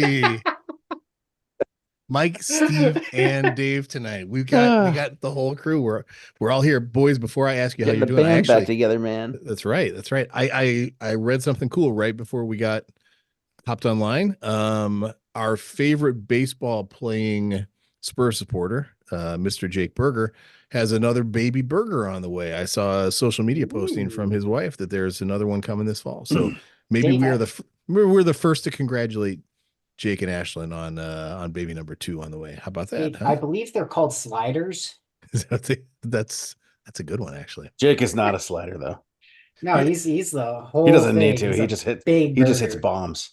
Hey, Mike, Steve, and Dave tonight. We got the whole crew. We're all here, boys. Before I ask you how Getting you're the doing, I band back actually together, man. that's right. That's right. I read something cool right before we got hopped online. Our favorite baseball playing Spurs supporter, Mr. Jake Berger, has another baby burger on the way. I saw a social media posting from Ooh. his wife that there's another one coming this fall. So maybe Dave, we're the first to congratulate Jake and Ashlyn on baby number two on the way. How about that, Dave, huh? I believe they're called sliders. That's a good one actually. Jake is not a slider though. No, You, he's the He whole doesn't need thing. to. He's He a just hit. big He just hits burger. bombs.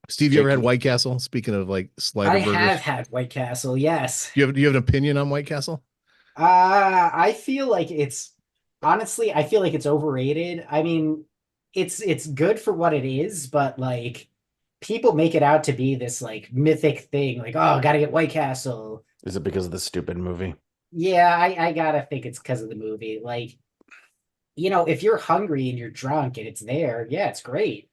Steve, you ever had Jake, White Castle? Speaking of like slider I have burgers, had White Castle, yes. do you have an opinion on White Castle? I feel like it's honestly, I feel like it's overrated. I mean, it's good for what it is, but like people make it out to be this like mythic thing, like, oh, gotta get White Castle. is it because of the stupid movie? Yeah, I gotta think it's because of the movie. Like, if you're hungry and you're drunk and it's there, yeah, it's great.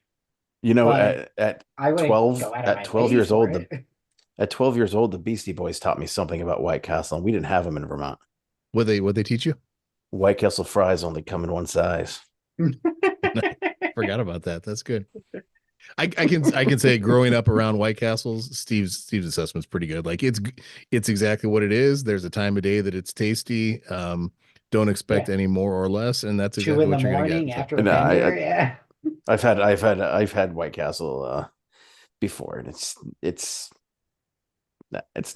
You know, But at I wouldn't 12 go out of at my 12 way years for old, it. at 12 years old, the Beastie Boys taught me something about White Castle, and we didn't have them in Vermont. What they teach you? White Castle fries only come in one size. Forgot about that. That's good. I can say growing up around White Castles, Steve's assessment's pretty good. Like it's exactly what it is. There's a time of day that it's tasty. Don't expect Yeah, any more or less, and that's two exactly in the what you're gonna get. morning So after a And bender. Yeah. I've had White Castle before, and it's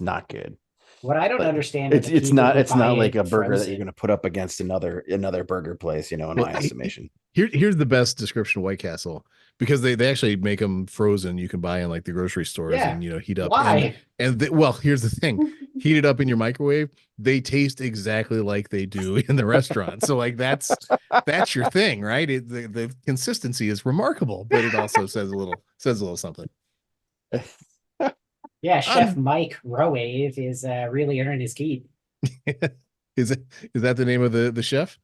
not good. What I don't Like understand are it's the it's people not who it's buy not like a it burger that you're going frozen. to put up against another burger place, in well, my estimation. here's the best description of White Castle because they actually make them frozen. You can buy in like the grocery stores Yeah. and heat up Why? well, here's the thing: heat it up in your microwave. They taste exactly like they do in the restaurant. So like that's your thing, right? The consistency is remarkable, but it also says a little something. Yeah, Chef Um, Mike Rowave is really earning his keep. is that the name of the chef?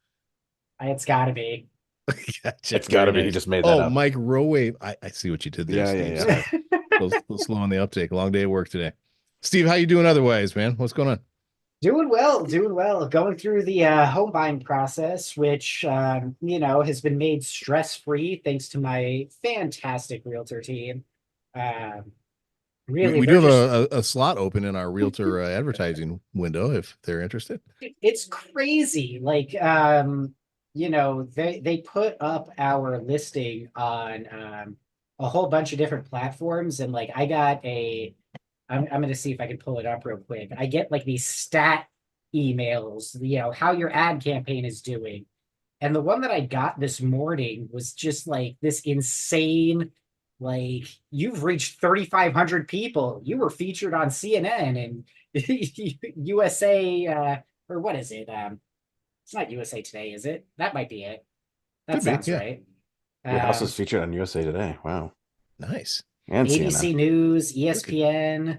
It's got to be. Gotcha. It's got Very to be. He nice. just made that Oh, up. Mike Rowave. I see what you did there, Yeah, yeah, Steve. yeah. Sorry. A little slow on the uptake. Long day at work today. Steve, how you doing otherwise, man? What's going on? Doing well, doing well. Going through the home buying process, which has been made stress-free thanks to my fantastic realtor team. Um, We, really, we do they're have just a slot open in our realtor advertising window if they're interested. it's crazy. Like they put up our listing on a whole bunch of different platforms, and like I'm gonna see if I can pull it up real quick. I get like these stat emails, how your ad campaign is doing. And the one that I got this morning was just like this insane, like, you've reached 3,500 people. You were featured on CNN and USA, or what is it? It's not USA Today, is it? That might be it. That Could be, sounds yeah. right. Your house is Um, featured on USA Today. Wow, Nice. and CNN. ABC News, Look at ESPN,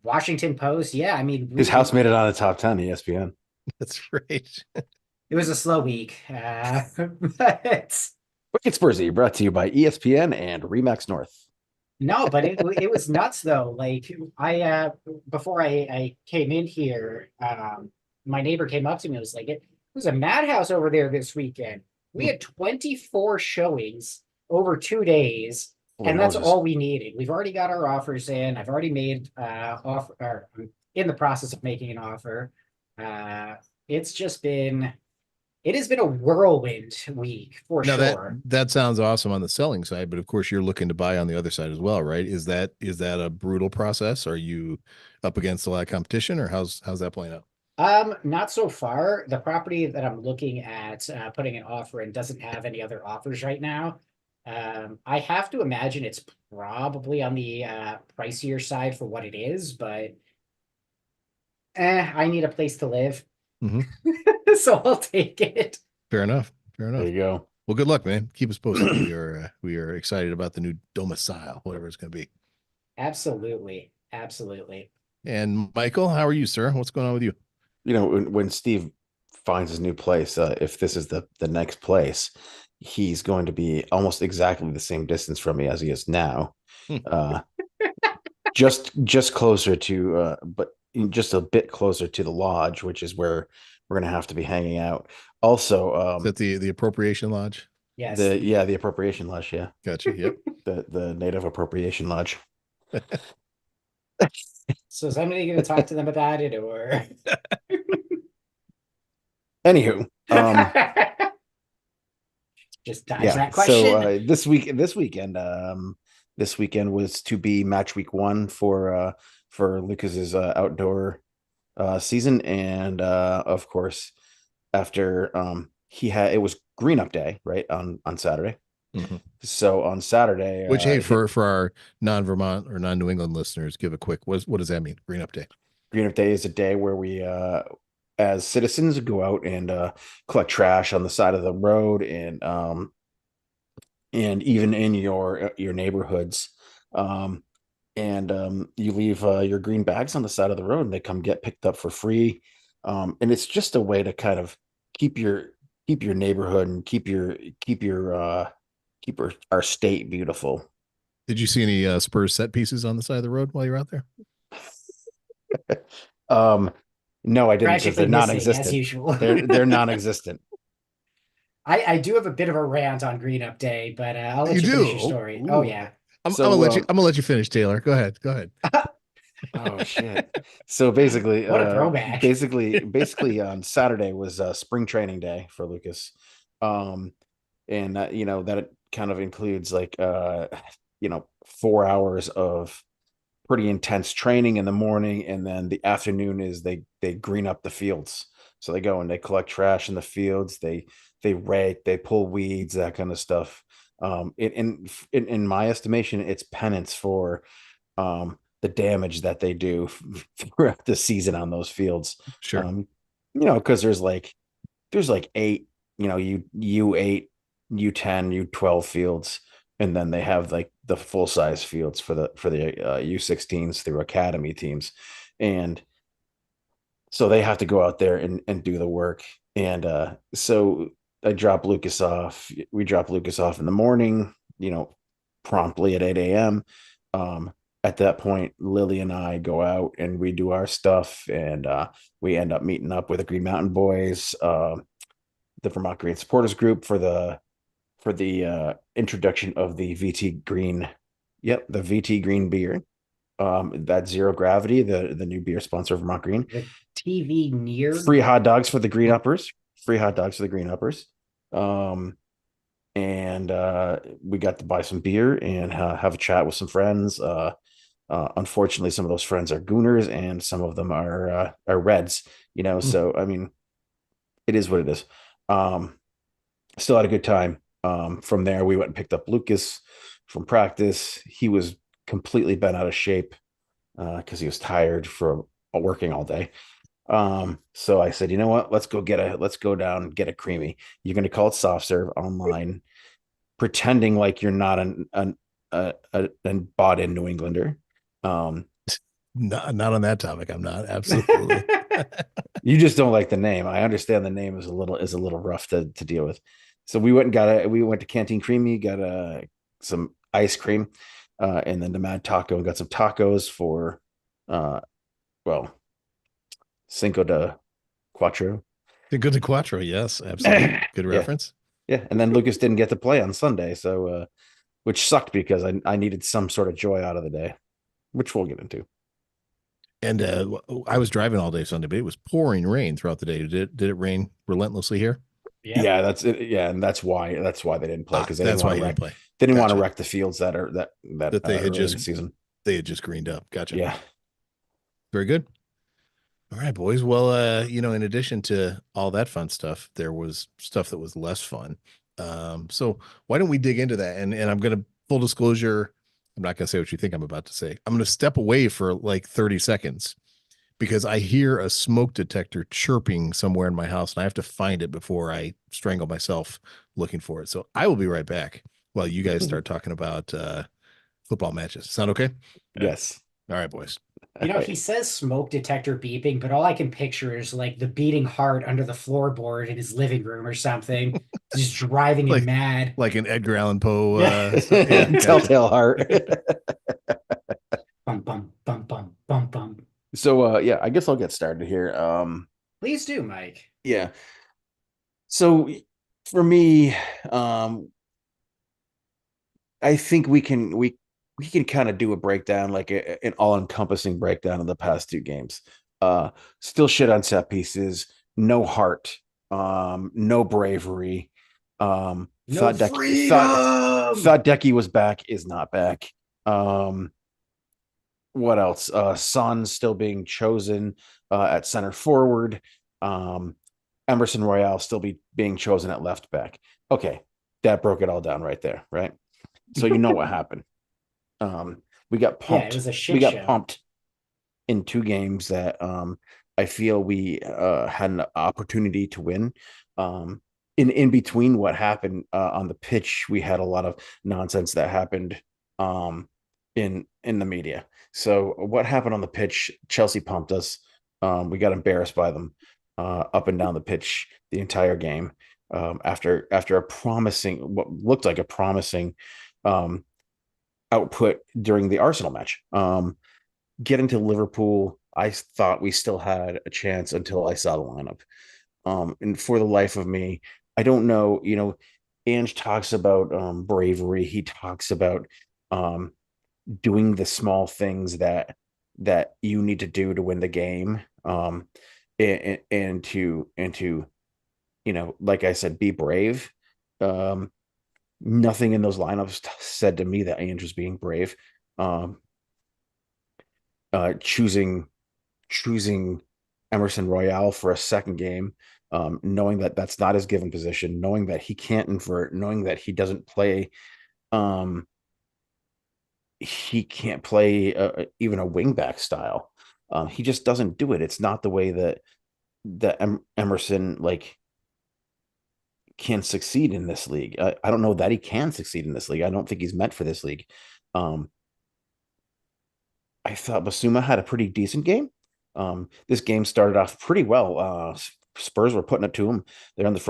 Washington Post. Yeah, I mean, His house made it on the top 10 ESPN. that's right. it was a slow week. But Wicked Spursy brought to you by ESPN and Remax North. no, but it was nuts though. Like before I came in here, my neighbor came up to me and was like, it was a madhouse over there this weekend. We had 24 showings over 2 days, Holy and that's Moses. all we needed. We've already got our offers in. I've already made offer, or I'm in the process of making an offer. Uh it's just been it has been a whirlwind week for Now that sure. that sounds awesome on the selling side, but of course you're looking to buy on the other side as well, right? Is that a brutal process? Are you up against a lot of competition, or how's that playing out? Not so far. The property that I'm looking at putting an offer in doesn't have any other offers right now. I have to imagine it's probably on the pricier side for what it is, but I need a place to live, Hmm. so I'll take it. Fair enough. Fair There enough. you go. Well, good luck, man. Keep us posted. We are excited about the new domicile, whatever it's going to be. Absolutely. Absolutely. And Michael, how are you, sir? What's going on with you? When Steve finds his new place, if this is the next place, he's going to be almost exactly the same distance from me as he is now. Just closer to, but just a bit closer to the lodge, which is where we're gonna have to be hanging out. Also, Is that the appropriation lodge? Yes. the appropriation lodge, yeah, Gotcha. Yep. the Native Appropriation Lodge. So is somebody going to talk to them about it, or? Anywho, Just dodge yeah. that So question. this weekend was to be match week 1 for Lucas's outdoor season, and of course, after it was green up day, right, on Saturday. Mhm. So on Saturday, Which, hey, for our non-Vermont or non-New England listeners, give a quick what does that mean? Green up day. green up day is a day where we as citizens go out and collect trash on the side of the road, and even in your neighborhoods, and you leave your green bags on the side of the road, and they come get picked up for free. And it's just a way to kind of keep your neighborhood and keep our state beautiful. Did you see any Spurs set pieces on the side of the road while you're out there? um no, I didn't, because Tragically they're missing, as non-existent. usual. They're non-existent. I do have a bit of a rant on Green Up Day, but I'll let You you finish your do? story. Oh, Ooh. yeah. I'm So gonna let you. I'm gonna let you finish, Taylor. Go ahead. Go ahead. oh shit. So basically, What a throwback. basically on Saturday was spring training day for Lucas. And that kind of includes like 4 hours of pretty intense training in the morning, and then the afternoon is they green up the fields. So they go and they collect trash in the fields, they rake, they pull weeds, that kind of stuff. In my estimation, it's penance for the damage that they do throughout the season on those fields. Sure. Because there's like eight, U8, U10, U12 fields, and then they have like the full size fields for the U16s through academy teams, and so they have to go out there and do the work. And so I drop Lucas off. We drop Lucas off in the morning, promptly at 8 a.m. At that point, Lily and I go out and we do our stuff, and we end up meeting up with the Green Mountain Boys, the Vermont Green Supporters Group, for the introduction of the VT Green. Yep, the VT Green beer. That Zero Gravity, the new beer sponsor of Vermont Green. The TV near. Free hot dogs for the Green Uppers. Free hot dogs for the Green Uppers. And we got to buy some beer and have a chat with some friends. Unfortunately, some of those friends are Gooners and some of them are Reds. So I mean, it is what it is. Still had a good time. From there, we went and picked up Lucas from practice. He was completely bent out of shape because he was tired from working all day. So I said, you know what? Let's go down and get a creamy. You're going to call it soft serve online, pretending like you're not an bought in New Englander. Not on that topic. I'm not. Absolutely. You just don't like the name. I understand the name is a little rough to deal with. So we went to Canteen Creamy, got some ice cream, and then the Mad Taco, and got some tacos for well, Cinco de Cuatro. Good to Quattro. Yes, absolutely. Good Yeah. reference. Yeah. And then Lucas didn't get to play on Sunday, so which sucked because I needed some sort of joy out of the day, which we'll get into. And I was driving all day Sunday, but it was pouring rain throughout the day. Did it rain relentlessly here? Yep. Yeah, that's it. Yeah, and that's why they didn't play, because they That's didn't why want he to didn't wreck. play. They didn't want Gotcha. to wreck the fields that They had early in just the season. greened up. Gotcha. Yeah. Very good. All right, boys. Well, in addition to all that fun stuff, there was stuff that was less fun. So why don't we dig into that? And I'm gonna full disclosure, I'm not gonna say what you think I'm about to say. I'm gonna step away for like 30 seconds because I hear a smoke detector chirping somewhere in my house, and I have to find it before I strangle myself looking for it. So I will be right back while you guys start talking about football matches. Sound okay? Yes. All right, boys. He says smoke detector beeping, but all I can picture is like the beating heart under the floorboard in his living room or something, just driving him mad. Like an Edgar Allan Poe. Yeah. Yeah, gotcha. Telltale Heart. bum, bum, bum, bum, bum. So yeah, I guess I'll get started here. Please do, Mike. Yeah. So for me, um, I think we can kind of do a breakdown, like an all-encompassing breakdown of the past two games. Uh, Still shit on set pieces, no heart, no bravery. No Thought freedom. Decky was back, is not back. Um, what else? Son still being chosen at center forward. Um, Emerson Royale still being chosen at left back. Okay, that broke it all down right there, right? So you know what happened. We got Yeah, it pumped. was a We shit got show. pumped in two games that I feel we had an opportunity to win. Um, in between what happened on the pitch, we had a lot of nonsense that happened um, in the media. So what happened on the pitch? Chelsea pumped us. We got embarrassed by them up and down the pitch the entire game. After a promising, what looked like a promising um, output during the Arsenal match. Getting to Liverpool, I thought we still had a chance until I saw the lineup. And for the life of me, I don't know. Ange talks about bravery. He talks about um, doing the small things that you need to do to win the game. And to like I said, be brave. Um, Nothing in those lineups said to me that Ange was being brave. Um, choosing Emerson Royale for a second game, knowing that that's not his given position, knowing that he can't invert, knowing that um, he can't play even a wingback style. He just doesn't do it. It's not the way that Emerson like can succeed in this league. I don't know that he can succeed in this league. I don't think he's meant for this league. Um, I thought Basuma had a pretty decent game. This game started off pretty well. Spurs were putting it to him. They're on the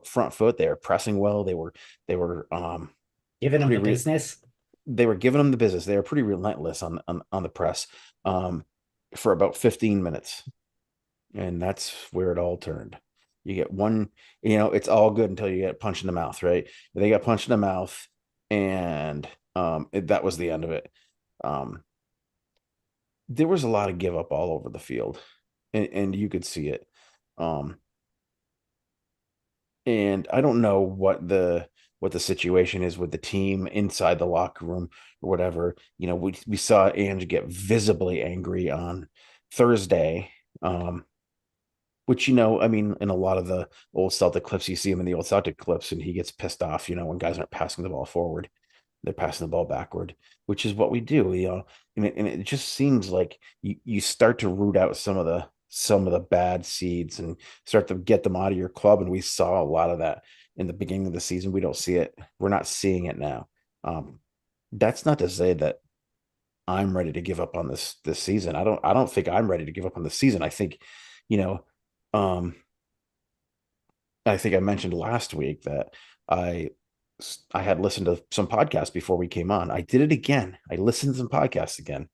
front foot. They were pressing well. They were Giving him pretty the business. they were giving them the business. They were pretty relentless on the press um, for about 15 minutes, and that's where it all turned. You get one, it's all good until you get punched in the mouth, right? They got punched in the mouth, and that was the end of it. Um, there was a lot of give up all over the field, and you could see it. Um, and I don't know what the situation is with the team inside the locker room or whatever. We saw Ange get visibly angry on Thursday. Which I mean, in a lot of the old Celtic clips, you see him in the old Celtic clips, and he gets pissed off. When guys aren't passing the ball forward, they're passing the ball backward, which is what we do. And it just seems like you start to root out some of the bad seeds and start to get them out of your club. And we saw a lot of that in the beginning of the season. We don't see it. We're not seeing it now. That's not to say that I'm ready to give up on this season. I don't think I'm ready to give up on the season. You know, um, I think I mentioned last week that I I had listened to some podcasts before we came on. I did it again. I listened to some podcasts again,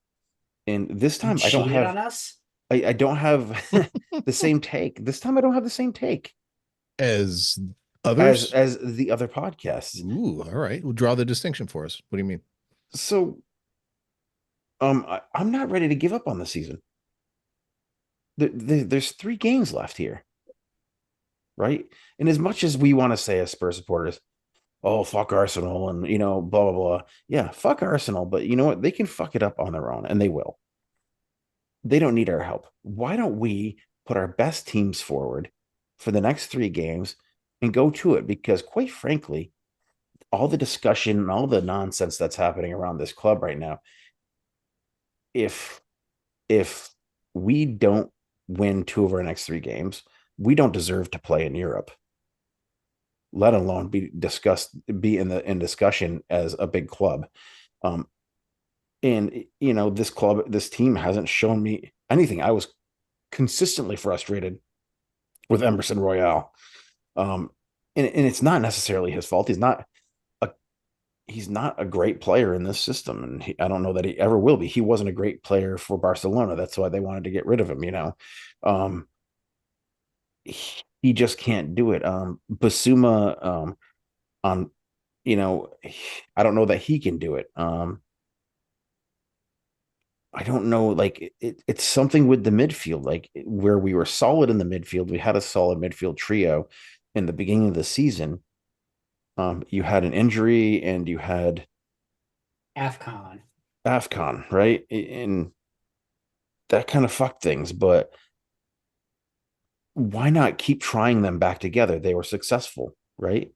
and this You time cheated on us? I don't have the same take. This time I don't have the same take As as others. the other podcasts. Ooh, all right. We'll draw the distinction for us. What do you mean? So I'm not ready to give up on the season. There's 3 games left here, right? And as much as we want to say as Spurs supporters, oh fuck Arsenal, and blah blah blah. Yeah, fuck Arsenal, but you know what? They can fuck it up on their own, and they will. They don't need our help. Why don't we put our best teams forward for the next 3 games and go to it? Because quite frankly, all the discussion and all the nonsense that's happening around this club right now, if if we don't win 2 of our next 3 games, we don't deserve to play in Europe, let alone be in discussion as a big club. Um, and this team hasn't shown me anything. I was consistently frustrated with Emerson Royale. And it's not necessarily his fault. he's not a great player in this system, and I don't know that he ever will be. He wasn't a great player for Barcelona. That's why they wanted to get rid of him. Um, he just can't do it. Basuma, on you know, I don't know that he can do it. I don't know, like it's something with the midfield, like where we were solid in the midfield. We had a solid midfield trio in the beginning of the season. You had an injury and you had AFCON. AFCON, right? And that kind of fucked things. But why not keep trying them back together? They were successful, right?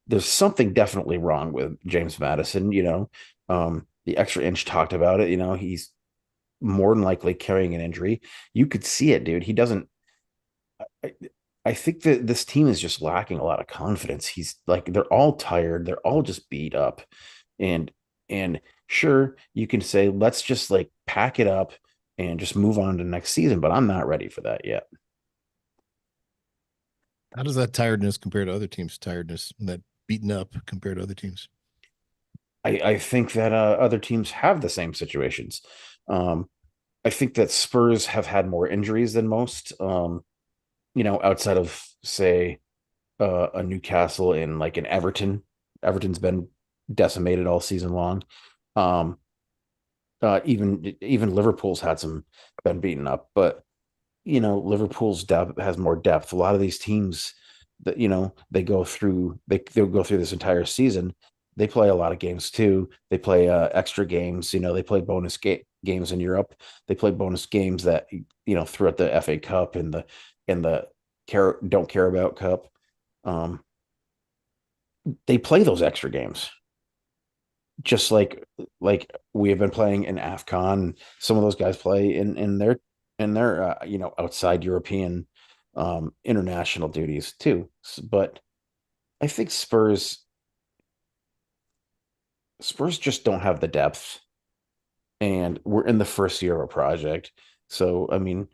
There's something definitely wrong with James Madison. The extra inch talked about it. He's more than likely carrying an injury. You could see it, dude. He doesn't. I, I think that this team is just lacking a lot of confidence. He's like they're all tired. They're all just beat up, and and sure you can say let's just like pack it up and just move on to next season. But I'm not ready for that yet. How does that tiredness compare to other teams' tiredness and that beaten up compared to other teams? I think that other teams have the same situations. Um, I think that Spurs have had more injuries than most. Outside of say a Newcastle and like an Everton. Everton's been decimated all season long. Um, even Liverpool's had some been beaten up, but Liverpool's depth has more depth. A lot of these teams that they'll go through this entire season. They play a lot of games too. They play extra games. They play games in Europe. They play bonus games that throughout the FA Cup and the don't care about Cup. Um, they play those extra games just like we have been playing in AFCON. Some of those guys play in their outside European international duties too. But I think Spurs just don't have the depth, and we're in the first year of a project. So I mean,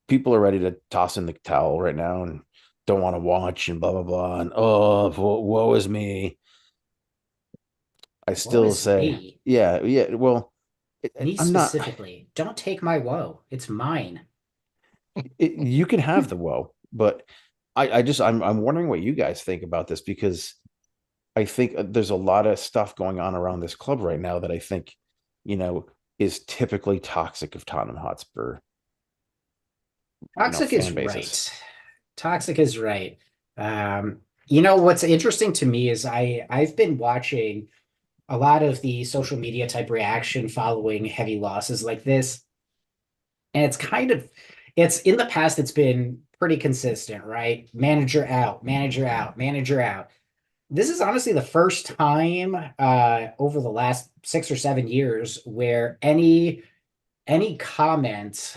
people are ready to toss in the towel right now and don't want to watch and blah blah blah and oh woe is me. I Woe still is say, me. yeah, yeah. Well, Me I'm not. specifically. Don't take my woe. It's mine. You can have the woe, but I'm wondering what you guys think about this because I think there's a lot of stuff going on around this club right now that I think, you know, is typically toxic of Tottenham Hotspur, Toxic is fan bases. right. Toxic is right. Um, what's interesting to me is I've been watching a lot of the social media type reaction following heavy losses like this. And it's in the past, it's been pretty consistent, right? Manager out, manager out, manager out. This is honestly the first time over the last 6 or 7 years where any comment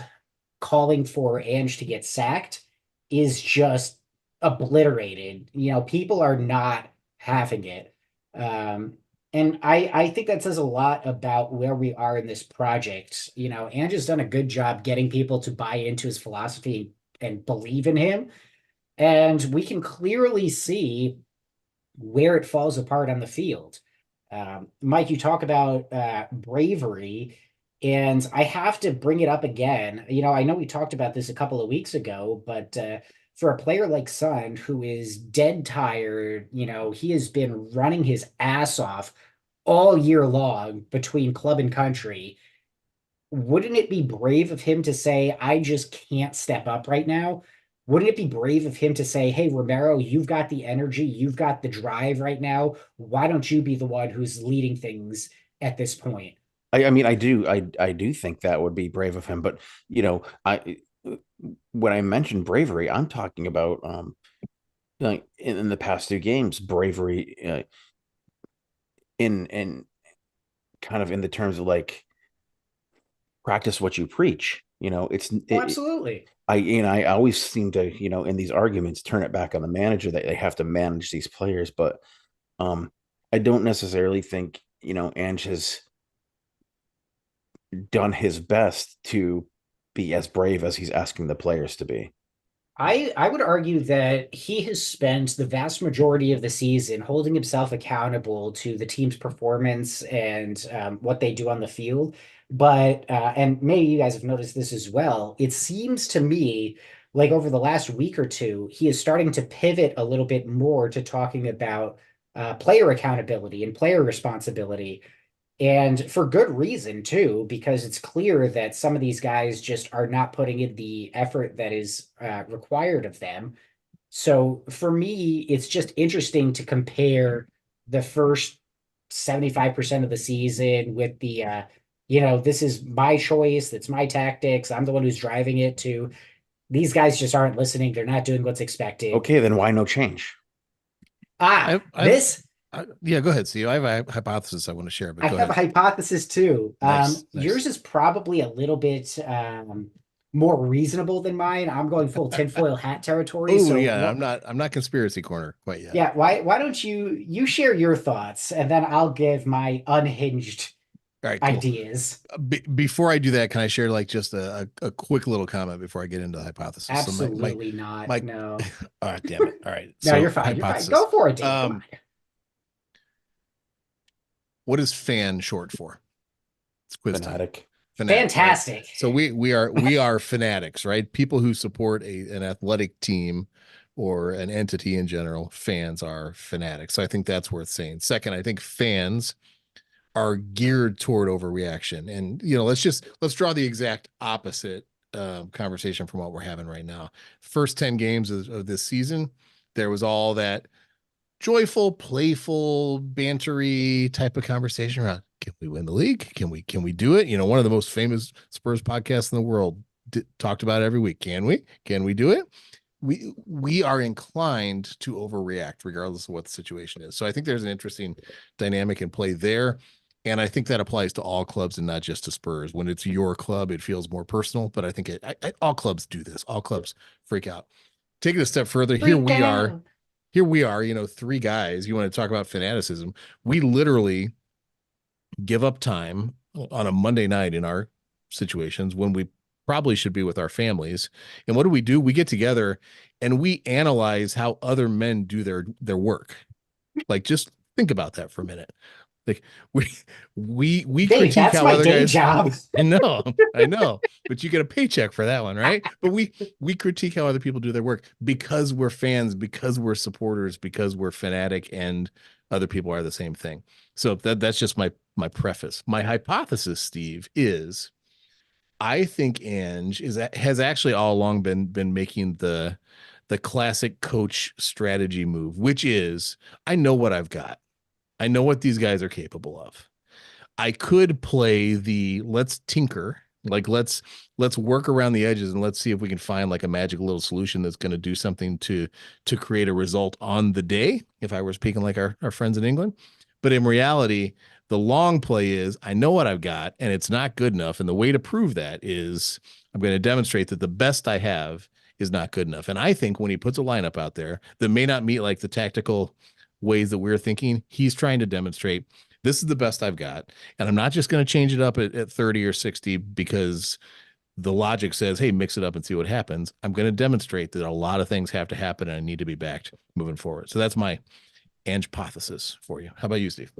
calling for Ange to get sacked is just obliterated. People are not having it. Um, and I think that says a lot about where we are in this project. Ange has done a good job getting people to buy into his philosophy and believe in him. And we can clearly see where it falls apart on the field. Mike, you talk about bravery, and I have to bring it up again. I know we talked about this a couple of weeks ago, but for a player like Son, who is dead tired, he has been running his ass off all year long between club and country. Wouldn't it be brave of him to say, I just can't step up right now? Wouldn't it be brave of him to say, hey, Romero, you've got the energy, you've got the drive right now. Why don't you be the one who's leading things at this point? I mean, I do think that would be brave of him, but I when I mentioned bravery, I'm talking about like in the past two games, bravery in kind of in the terms of like practice what you preach. Oh, absolutely. I always seem to in these arguments turn it back on the manager that they have to manage these players, but um I don't necessarily think Ange has done his best to be as brave as he's asking the players to be. I would argue that he has spent the vast majority of the season holding himself accountable to the team's performance and what they do on the field. But and maybe you guys have noticed this as well. It seems to me like over the last week or two, he is starting to pivot a little bit more to talking about player accountability and player responsibility. And for good reason too, because it's clear that some of these guys just are not putting in the effort that is required of them. So for me, it's just interesting to compare the first 75% of the season with the this is my choice, that's my tactics, I'm the one who's driving it, to these guys just aren't listening, they're not doing what's expected. Okay, then why no change? I've yeah, go ahead, Steve. I have a hypothesis I want to share, but I go have a ahead. hypothesis too. Nice. Yours is probably a little bit more reasonable than mine. I'm going full tinfoil hat territory. Oh So yeah, I'm not conspiracy corner quite yet. yeah, why don't you share your thoughts and then I'll give my unhinged All right, cool. ideas. Before I do that, can I share like just a quick little comment before I get into the hypothesis? Absolutely not. my No. all right, damn it. All right. No, So you're fine. You're fine. hypothesis. Go for it, Dave. Come on. What is fan short for? It's quiz time. Fanatic. Fanatic, Fantastic. right? So we are fanatics, right? People who support an athletic team or an entity in general. Fans are fanatics. So I think that's worth saying. Second, I think fans are geared toward overreaction. And let's draw the exact opposite conversation from what we're having right now. First 10 games of this season, there was all that joyful, playful, bantery type of conversation around, can we win the league? Can we do it? One of the most famous Spurs podcasts in the world talked about it every week. Can we do it? We are inclined to overreact regardless of what the situation is. So I think there's an interesting dynamic in play there. And I think that applies to all clubs and not just to Spurs. When it's your club, it feels more personal, but I think all clubs do this. All clubs freak out. Take it a step further. Here we are, three guys. You want to talk about fanaticism? We literally give up time on a Monday night in our situations when we probably should be with our families. And what do? We get together and we analyze how other men do their work. Like, just think about that for a minute. Like we Dave, critique that's how my other day guys. job. I know, but you get a paycheck for that one, right? But we critique how other people do their work because we're fans, because we're supporters, because we're fanatic, and other people are the same thing. So that's just my preface. My hypothesis, Steve, is I think Ange has actually all along been making the classic coach strategy move, which is, I know what I've got. I know what these guys are capable of. I could play the let's tinker, like let's work around the edges and let's see if we can find like a magic little solution that's going to do something to create a result on the day, if I were speaking like our friends in England. But in reality, the long play is, I know what I've got and it's not good enough. And the way to prove that is I'm going to demonstrate that the best I have is not good enough. And I think when he puts a lineup out there that may not meet like the tactical ways that we're thinking, he's trying to demonstrate this is the best I've got. And I'm not just going to change it up at 30 or 60 because the logic says, hey, mix it up and see what happens. I'm going to demonstrate that a lot of things have to happen and I need to be backed moving forward. So that's my hypothesis for you. How about you, Steve?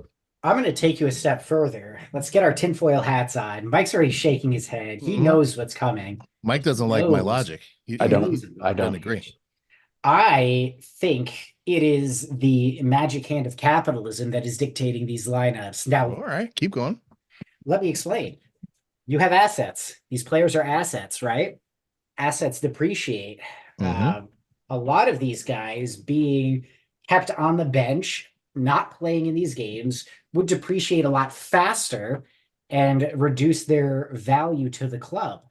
I'm going to take you a step further. Let's get our tinfoil hats on. Mike's already shaking his head. He knows what's coming. Mike doesn't like my logic. I don't agree. I think it is the magic hand of capitalism that is dictating these lineups. Now, all right, keep going. Let me explain. You have assets. These players are assets, right? Assets depreciate. A lot of these guys being kept on the bench, not playing in these games, would depreciate a lot faster and reduce their value to the club.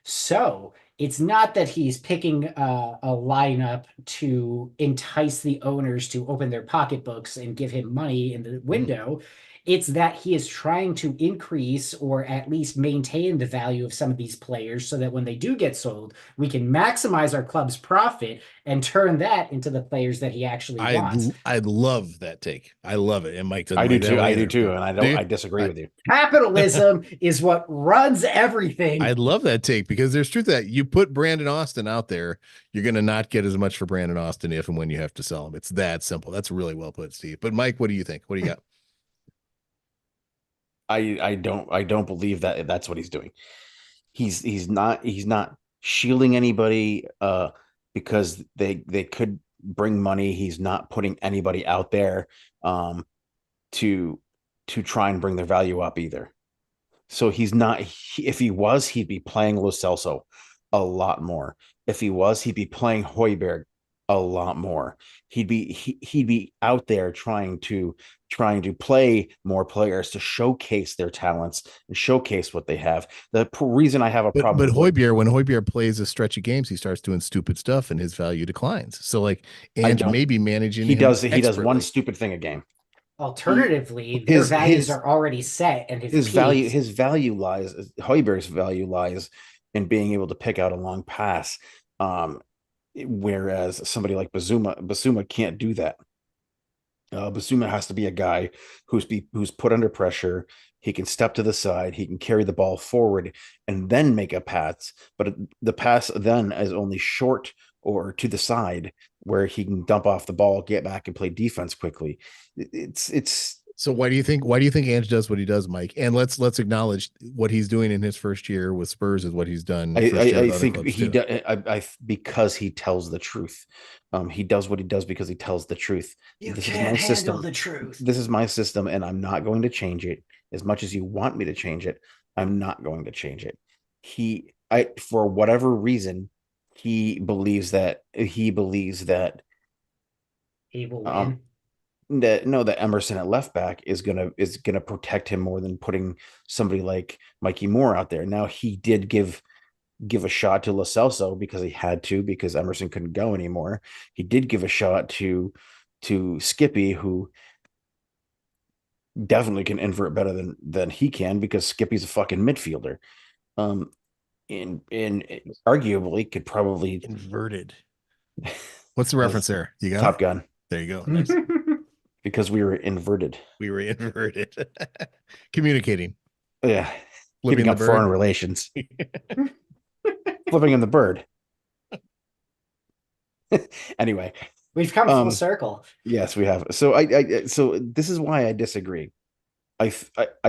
So it's not that he's picking a lineup to entice the owners to open their pocketbooks and give him money in the window. It's that he is trying to increase or at least maintain the value of some of these players so that when they do get sold, we can maximize our club's profit and turn that into the players that he actually wants. I love that take. I love it. And Mike doesn't I do like that too. one I either, do too. but- And Do you? I disagree with you. Capitalism is what runs everything. I love that take because there's truth to that. You put Brandon Austin out there, you're going to not get as much for Brandon Austin if and when you have to sell him. It's that simple. That's really well put, Steve. But Mike, what do you think? What do you got? I don't believe that that's what he's doing. He's not shielding anybody because they could bring money. He's not putting anybody out there to try and bring their value up either. So he's not. If he was, he'd be playing Lo Celso a lot more. If he was, he'd be playing Højbjerg a lot more. He'd be out there trying to play more players to showcase their talents and showcase what they have. The reason I have a problem, But Højbjerg, when Højbjerg plays a stretch of games, he starts doing stupid stuff and his value declines. So like, and maybe managing he him does one expertly. stupid thing a game. Alternatively, their values are already set, and his value lies. Højbjerg's value lies in being able to pick out a long pass, whereas somebody like Basuma can't do that. Basuma has to be a guy who's put under pressure. He can step to the side. He can carry the ball forward and then make a pass. But the pass then is only short or to the side where he can dump off the ball, get back, and play defense quickly. It's So why do you think Ange does what he does, Mike? And let's acknowledge what he's doing in his first year with Spurs is what he's done. I think he does because he tells the truth. He does what he does because he tells the truth. This is my system. The truth. This is my system, and I'm not going to change it. As much as you want me to change it, I'm not going to change it. For whatever reason, he believes that he will win. That Emerson at left back is gonna protect him more than putting somebody like Mikey Moore out there. Now he did give a shot to Lo Celso because he had to, because Emerson couldn't go anymore. He did give a shot to Skippy, who definitely can invert better than he can because Skippy's a fucking midfielder. And arguably could probably inverted. What's the reference there? You got Top Gun. There you go. Nice. Because we were inverted. Communicating. Yeah. Keeping up foreign relations. Flipping him the bird. Anyway. We've come full circle. Yes, we have. So so this is why I disagree. I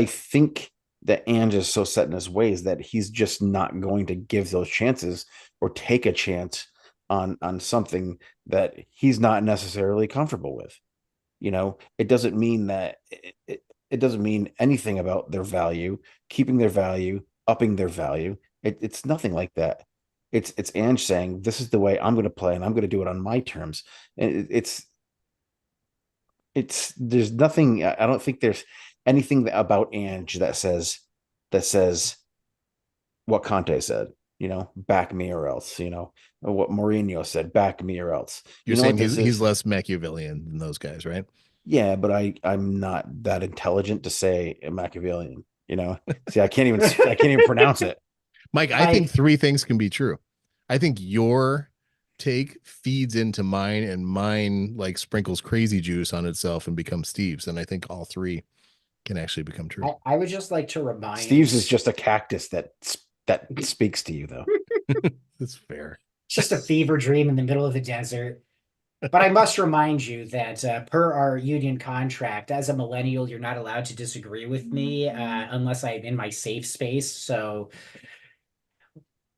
think that Ange is so set in his ways that he's just not going to give those chances or take a chance on something that he's not necessarily comfortable with. It doesn't mean that it doesn't mean anything about their value, keeping their value, upping their value. It's nothing like that. It's Ange saying, this is the way I'm going to play and I'm going to do it on my terms. And there's nothing. I don't think there's anything about Ange that says what Conte said, back me or else, what Mourinho said, back me or else. You're saying he's less Machiavellian than those guys, right? Yeah, but I'm not that intelligent to say Machiavellian, See, I can't even pronounce it. Mike, I think three things can be true. I think your take feeds into mine and mine like sprinkles crazy juice on itself and becomes Steve's. And I think all three can actually become true. I would just like to remind Steve's is just a cactus that speaks to you, though. That's fair. It's just a fever dream in the middle of the desert. But I must remind you that per our union contract, as a millennial, you're not allowed to disagree with me unless I'm in my safe space. So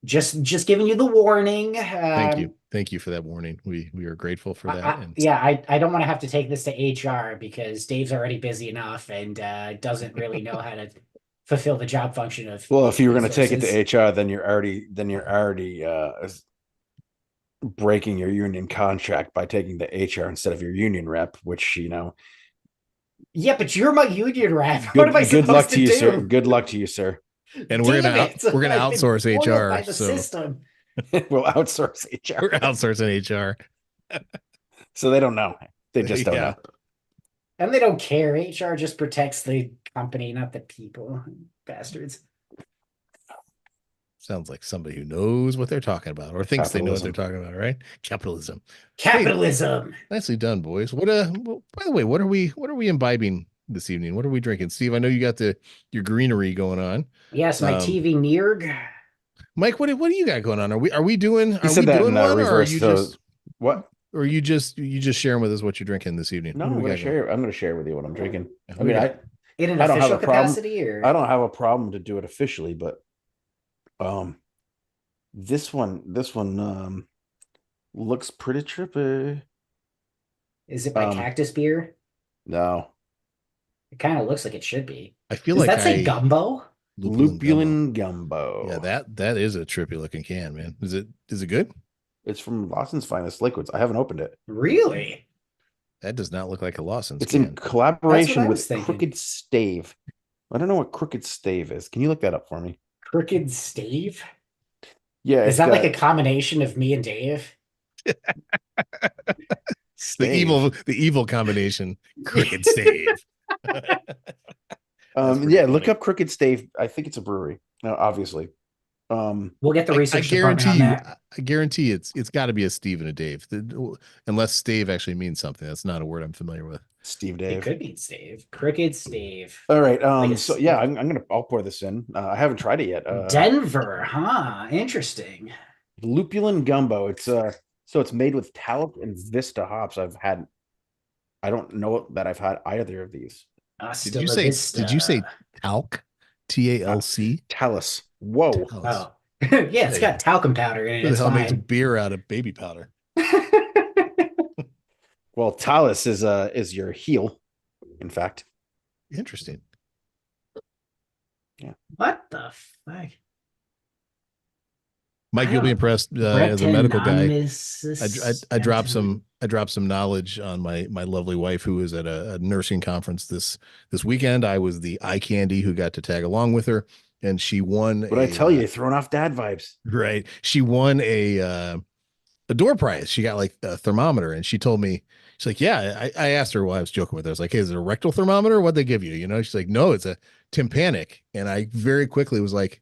just giving you the warning. Thank you for that warning. We are grateful for that. I don't want to have to take this to HR because Dave's already busy enough and doesn't really know how to fulfill the job function of. Well, if you were going to take it to HR, then you're already breaking your union contract by taking the HR instead of your union rep, which Yeah, but you're my union rep. What am I supposed good luck to do? you, sir. Good luck to you, sir. And we're gonna outsource HR. By the system. We'll outsource HR. We're outsourcing HR. So they don't know. They just don't know. And they don't care. HR just protects the company, not the people. Bastards. Sounds like somebody who knows what they're talking about or thinks they know what they're Capitalism. talking about, right? Capitalism. Capitalism. Nicely done, boys. Well, by the way, what are we imbibing this evening? What are we drinking? Steve, I know you got your greenery going on. Yes, my Um, TV Nearg. Mike, what do you got going on? Are we doing He said that in one, or are reverse. you So just what? or you just sharing with us what you're drinking this evening? No, What do I'm we gonna got going? share. I'm gonna share with you what I'm drinking. What I do we mean, got? In an I don't have official a problem. capacity, or I don't have a problem to do it officially, but um, this one looks pretty trippy. is it by Cactus Beer? No, It kind of looks like it should be. I feel Does like that say gumbo? lupulin gumbo. lupulin gumbo. Yeah, that is a trippy looking can, man. Is it good? It's from Lawson's Finest Liquids. I haven't opened it. Really? That does not look like a Lawson's It's in can. That's what collaboration I was with thinking. Crooked Stave. I don't know what Crooked Stave is. Can you look that up for me? Crooked Stave? Yeah, Is it's that like got a combination of me and Dave? Stave. The evil combination. Crooked Stave. pretty Yeah, funny. look up Crooked Stave. I think it's a brewery. Obviously. We'll get the I research department on that. I guarantee it's got to be a Steve and a Dave, unless Stave actually means something. That's not a word I'm familiar with. Steve It Dave. could be Stave. Crooked Stave. All right. Like a So yeah, I'll pour this in. I haven't tried it yet. Denver, huh? Interesting. Lupulin gumbo. So it's made with talc and Vista hops. I don't know that I've had either of these. Hasta Did you la say vista. talc? TALC? Talus. Whoa. Oh, yeah, it's got talcum powder in it. Who the It's hell makes fine. beer out of baby powder? Well, talus is your heel, in fact. Interesting. What the fuck? Mike, you'll be impressed as a medical guy. I dropped some knowledge on my lovely wife who was at a nursing conference this weekend. I was the eye candy who got to tag along with her, and she won. What I tell you, throwing off dad vibes. Right. She won a door prize. She got like a thermometer, and she told me, she's like, yeah. I asked her while I was joking with her. I was like, hey, is it a rectal thermometer? What'd they give you? She's like, no, it's a tympanic. And I very quickly was like,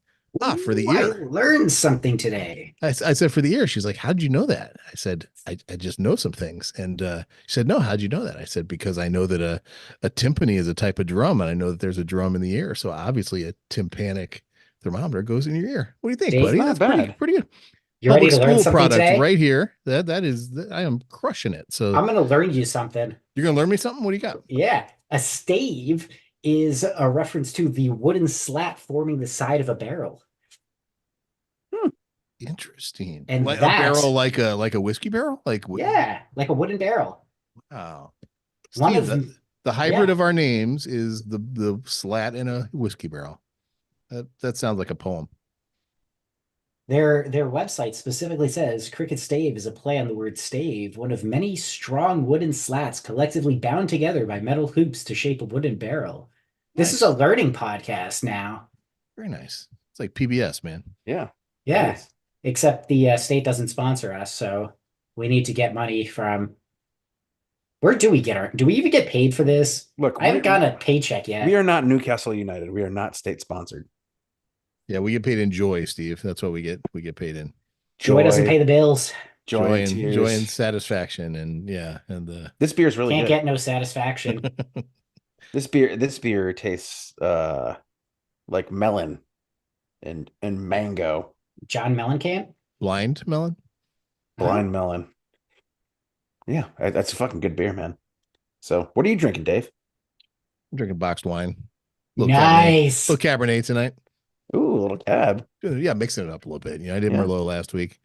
for the ear. I learned something today. I said, for the ear. She's like, how'd you know that? I said, I just know some things. And she said, no, how'd you know that? I said, because I know that a timpani is a type of drum, and I know that there's a drum in the ear. So obviously a tympanic thermometer goes in your ear. What do you think, Dave, buddy? not That's bad. pretty good. You ready Public to learn school something product today? right here. I am crushing it. So I'm going to learn you something. you're going to learn me something? What do you got? Yeah. A stave is a reference to the wooden slat forming the side of a barrel. Interesting. And like that, a barrel, like a whiskey barrel? Yeah, like a wooden barrel. Wow. One Steve, of the hybrid of our names is the slat in a whiskey barrel. That sounds like a poem. Their website specifically says cricket stave is a play on the word stave, one of many strong wooden slats collectively bound together by metal hoops to shape a wooden barrel. This is a learning podcast now. Very nice. It's like PBS, man. Yeah. Yeah. Except the state doesn't sponsor us, so we need to get money from. Where do we get do we even get paid for this? Look, I haven't gotten a paycheck yet. We are not Newcastle United. We are not state sponsored. Yeah, we get paid in joy, Steve. That's what we get. We get paid in joy doesn't pay the bills. Joy and satisfaction, and this beer is really can't good. Get no satisfaction. This beer tastes like melon and mango. John Mellencamp? Blind melon. Melon. Yeah, that's a fucking good beer, man. So, what are you drinking, Dave? I'm drinking boxed wine. Nice. Little Cabernet tonight. Ooh, a little cab. Yeah, mixing it up a little bit. I did Merlot last week.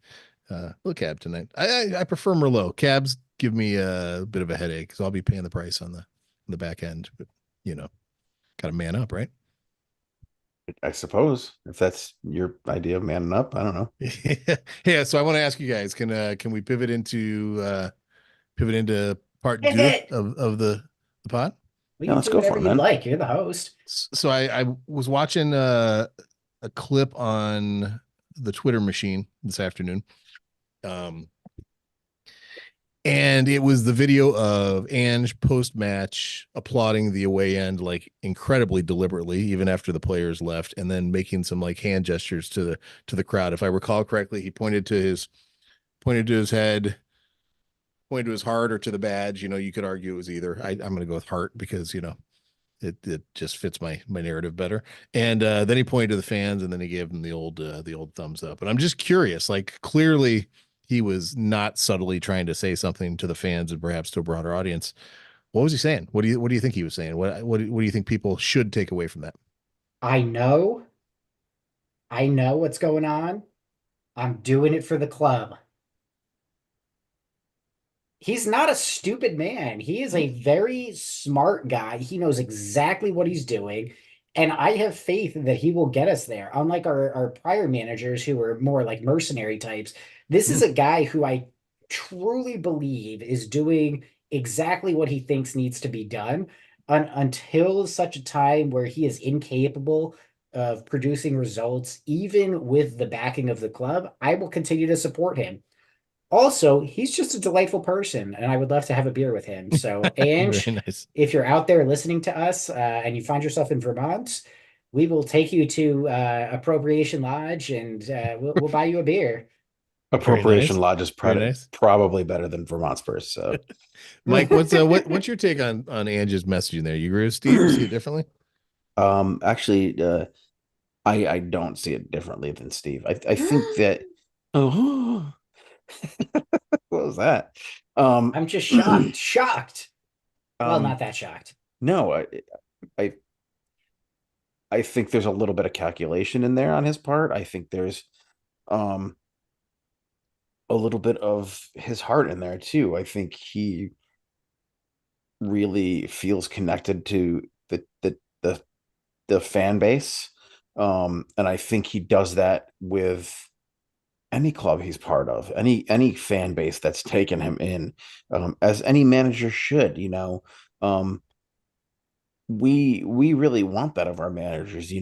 Little cab tonight. I prefer Merlot. Cabs give me a bit of a headache because I'll be paying the price on the back end. But gotta man up, right? I suppose if that's your idea of manning up, I don't know. Yeah. So I want to ask you guys: can we pivot into part two of the pod? Well, let's go for it, man. Like you're the host. So I was watching a clip on the Twitter machine this afternoon. And it was the video of Ange post match applauding the away end like incredibly deliberately, even after the players left, and then making some like hand gestures to the crowd. If I recall correctly, he pointed to his head, pointed to his heart, or to the badge. You know, you could argue it was either. I'm going to go with heart because it just fits my narrative better. And then he pointed to the fans, and then he gave them the old thumbs up. And I'm just curious, like clearly he was not subtly trying to say something to the fans and perhaps to a broader audience. What was he saying? What do you think he was saying? What do you think people should take away from that? I know, I know what's going on. I'm doing it for the club. He's not a stupid man. He is a very smart guy. He knows exactly what he's doing. And I have faith that he will get us there. Unlike our prior managers who were more like mercenary types, this is a guy who I truly believe is doing exactly what he thinks needs to be done until such a time where he is incapable of producing results, even with the backing of the club. I will continue to support him. Also, he's just a delightful person, and I would love to have a beer with him. So, Very Ange, nice. if you're out there listening to us and you find yourself in Vermont, we will take you to Appropriation Lodge and we'll buy you a beer. Very Appropriation nice. Lodge is Very nice. probably better than Vermont Spurs. So, Mike, what's your take on Ange's messaging there? You agree with Steve? You see it differently? actually, I don't see it differently than Steve. I think that. Oh, what was that? I'm just shocked. Shocked. Well, um, not that shocked. no, I, I think there's a little bit of calculation in there on his part. I think there's, um, a little bit of his heart in there too. I think he really feels connected to the fan base. And I think he does that with any club he's part of, any fan base that's taken him in, as any manager should. Um, we really want that of our managers.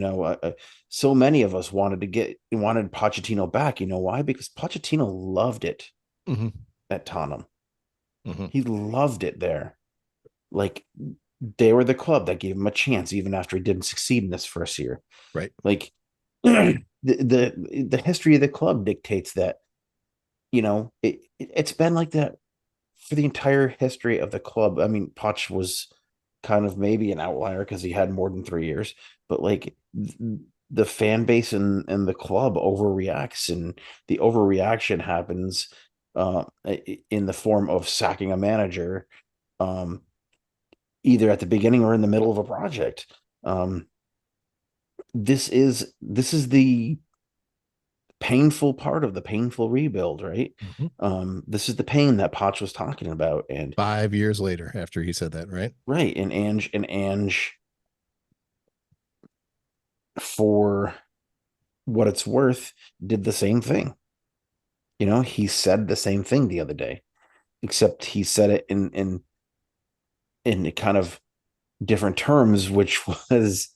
So many of us wanted Pochettino back. You know why? Because Pochettino loved it Mm-hmm. at Tottenham. Mm-hmm. He loved it there. Like, they were the club that gave him a chance even after he didn't succeed in this first year. Right. Like, the history of the club dictates that, it's been like that for the entire history of the club. I mean, Poch was kind of maybe an outlier because he had more than 3 years, but like, the fan base and the club overreacts, and the overreaction happens in the form of sacking a manager, um, either at the beginning or in the middle of a project. Um, this is the painful part of the painful rebuild, right? Mm-hmm. This is the pain that Potch was talking about, and 5 years later, after he said that, right? right, and Ange, for what it's worth, did the same thing. He said the same thing the other day, except he said it in kind of different terms, which was,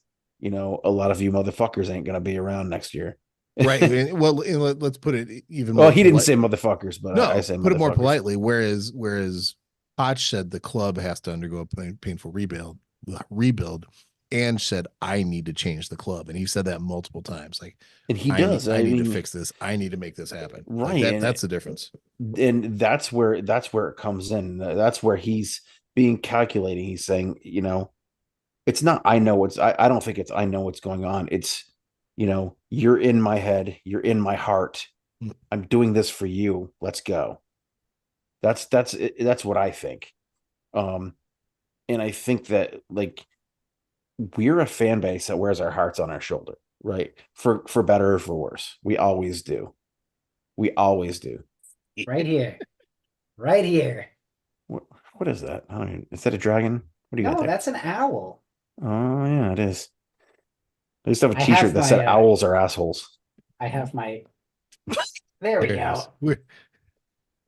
a lot of you motherfuckers ain't gonna be around next year. Right. Well, and let's put it even Well, more he didn't polite. say motherfuckers, but I No, say put it more motherfuckers. politely. Whereas Potch said the club has to undergo a painful rebuild, and said I need to change the club, and he said that multiple times. Like And he does. I I need to mean, fix this. I need to make this happen. Like right, that. That's the difference. and that's where it comes in. That's where he's being calculating. He's saying, it's not I don't think it's I know what's going on. It's, you're in my head, you're in my heart. Mm. I'm doing this for you. Let's go. That's what I think. Um, and I think that, like, we're a fan base that wears our hearts on our shoulder, right? For better or for worse. We always do. We always do. Right here. Right here. What what is that? Is that a dragon? What do you got No, there? that's an owl. Oh yeah, it is. I used to have a I t-shirt have that my said owls are assholes. I have my there we There it is.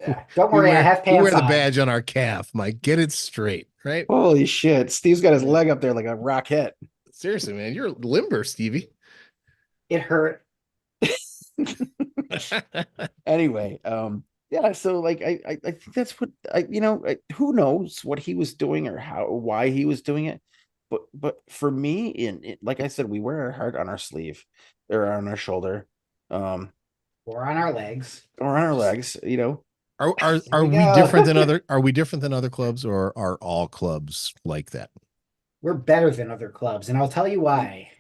go. Don't We worry, I wear have we wear pants the on. badge on our calf, Mike. Get it straight, right? Holy shit. Steve's got his leg up there like a rocket. Seriously, man, you're limber, Stevie. It hurt. Anyway, Yeah, so like I think that's what who knows what he was doing or how why he was doing it. But for me, like I said, we wear our heart on our sleeve or on our shoulder, um, Or on our legs. or on our legs, Are are Here are we we go. different than other are we different than other clubs, or are all clubs like that? We're better than other clubs, and I'll tell you why.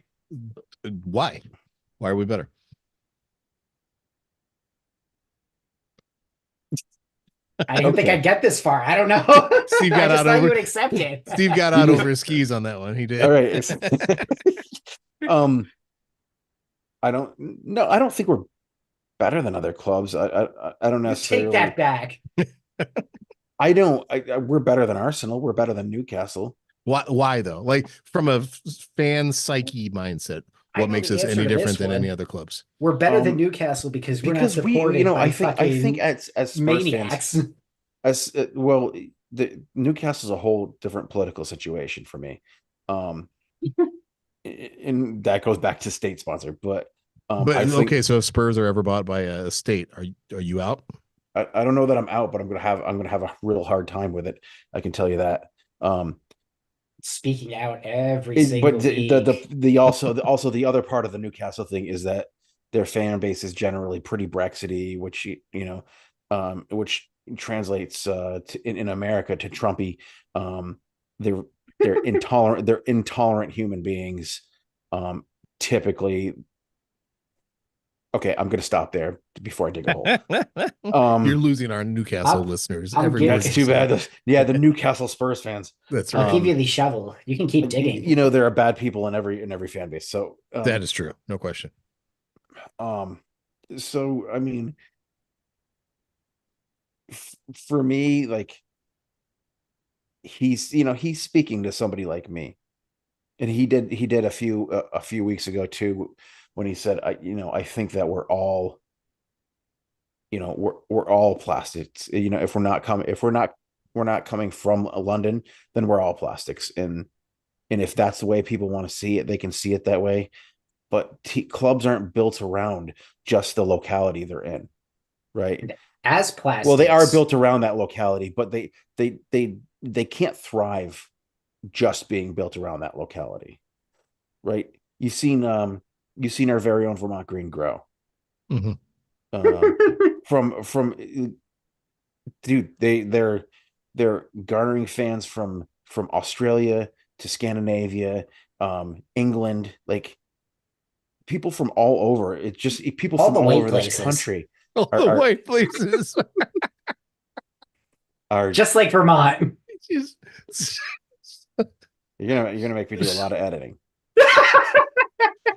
Why? Why are we better? I didn't think Okay. I'd get this far. I don't know. Steve I got just out thought you over would accept it. Steve got out over his skis on that one. He did. All right. um, I don't think we're better than other clubs. I don't You take necessarily. that back. I don't. We're better than Arsenal. We're better than Newcastle. Why though? Like from a fan psyche mindset, I what know makes the us answer any to different this than any one. other clubs? We're better than Um, Newcastle because we're not because supported by I think fucking as Spurs fans, maniacs. as well, the Newcastle's a whole different political situation for me. Um, and that goes back to state sponsor, but But I think okay, so if Spurs are ever bought by a state, are you out? I don't know that I'm out, but I'm gonna have a real hard time with it. I can tell you that. Um, Speaking out every but single week. also the other part of the Newcastle thing is that their fan base is generally pretty Brexity, which which translates in America to Trumpy. Um, they're they're intolerant human beings. Um, typically, okay, I'm gonna stop there before I dig a hole. You're Um, losing our Newcastle I'm, listeners. I'm Every giving word that's you it. too say. bad. Yeah, the Newcastle Spurs fans. That's I'll right. give you the shovel. You can keep digging. There are bad people in every fan base. So That is true. No question. um so I mean, for me, like he's speaking to somebody like me, and he did a few weeks ago too, when he said, I think that we're all plastics. If we're not coming from London, then we're all plastics. And if that's the way people want to see it, they can see it that way. But clubs aren't built around just the locality they're in, right? As Well, they are plastics, built around that locality, but they can't thrive just being built around that locality, right? You've seen our very own Vermont Green grow. Mm-hmm. From dude, they're garnering fans from Australia to Scandinavia, England, like people from all over. It's just people all from the all white over this places, country All are the are white places. are just like Vermont. Just- you're gonna make me do a lot of editing.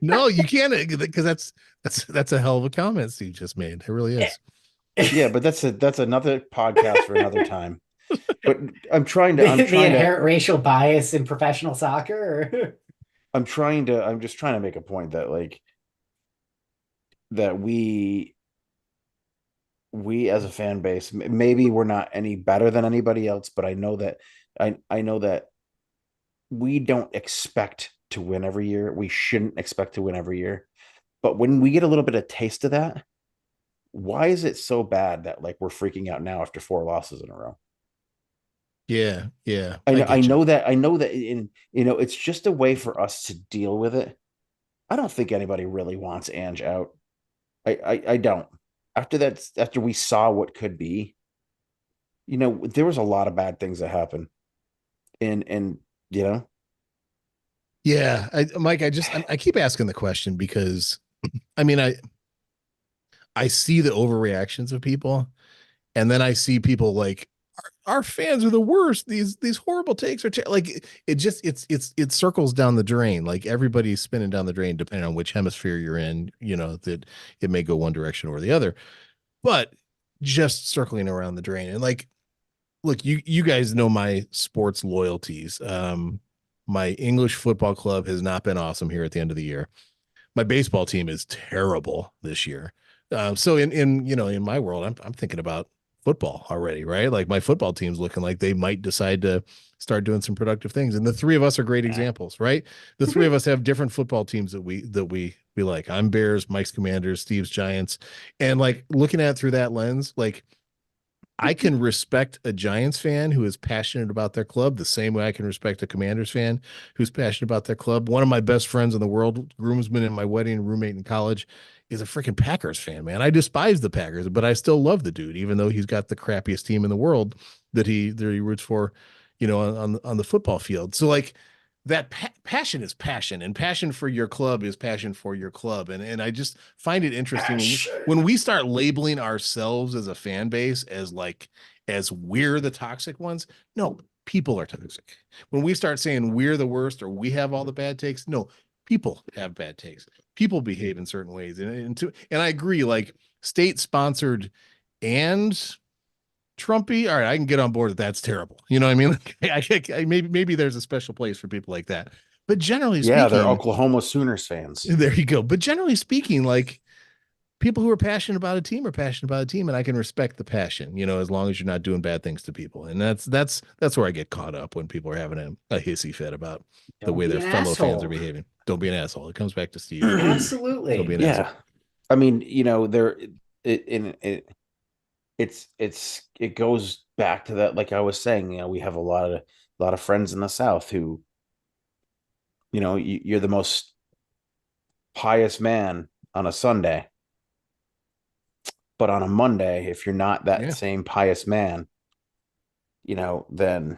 no, you can't, because that's a hell of a comment Steve just made. It really is. Yeah, but that's another podcast for another time. But The inherent racial bias in professional soccer. I'm just trying to make a point that like that we as a fan base, maybe we're not any better than anybody else, but I know that we don't expect to win every year. We shouldn't expect to win every year. But when we get a little bit of taste of that, why is it so bad that like we're freaking out now after 4 losses in a row? Yeah, yeah, I I get you. know that in it's just a way for us to deal with it. I don't think anybody really wants Ange out. I don't. After we saw what could be, there was a lot of bad things that happened. And you know, Yeah, Mike, I keep asking the question because I mean, I see the overreactions of people, and then I see people like our fans are the worst. These horrible takes are like it just it circles down the drain. Like everybody's spinning down the drain depending on which hemisphere you're in. That it may go one direction or the other, but just circling around the drain. And like, look, you guys know my sports loyalties. My English football club has not been awesome here at the end of the year. My baseball team is terrible this year. So in my world, I'm thinking about football already, right? Like my football team's looking like they might decide to start doing some productive things. And the three of us are great examples, right? The three of us have different football teams that we like. I'm Bears, Mike's Commanders, Steve's Giants. And like looking at it through that lens, like I can respect a Giants fan who is passionate about their club the same way I can respect a Commanders fan who's passionate about their club. One of my best friends in the world, groomsman in my wedding, roommate in college, is a freaking Packers fan, man. I despise the Packers, but I still love the dude, even though he's got the crappiest team in the world that he roots for, on the football field. So like that passion is passion, and passion for your club is passion for your club. And I just find it interesting when we start labeling ourselves as a fan base as we're the toxic ones. No, people are toxic. When we start saying we're the worst or we have all the bad takes, no, people have bad takes. People behave in certain ways. And I agree, like state sponsored and Trumpy, all right, I can get on board that that's terrible. You know what I mean? Maybe there's a special place for people like that. But generally Yeah, they're speaking, Oklahoma Sooners fans. there you go. But generally speaking, like people who are passionate about a team are passionate about a team, and I can respect the passion, as long as you're not doing bad things to people. And that's where I get caught up when people are having a hissy fit about the way their fellow fans are behaving. Don't be an asshole. It comes back to Steve. Absolutely. Don't be an asshole. I mean, it goes back to that, like I was saying, we have a lot of friends in the South who, you're the most pious man on a Sunday, but on a Monday, if you're not that same pious man, then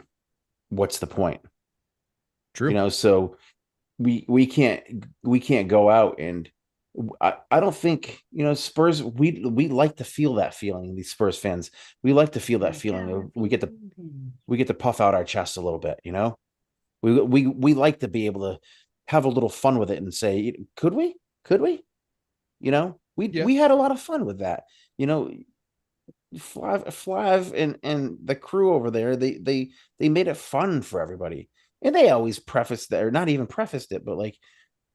what's the point? True. So we can't go out and I don't think Spurs we like to feel that feeling. These Spurs fans, we like to feel that feeling of we get to puff out our chest a little bit. We like to be able to have a little fun with it and say, could we we had a lot of fun with that. Flav and the crew over there, they made it fun for everybody, and they always prefaced that, or not even prefaced it, but like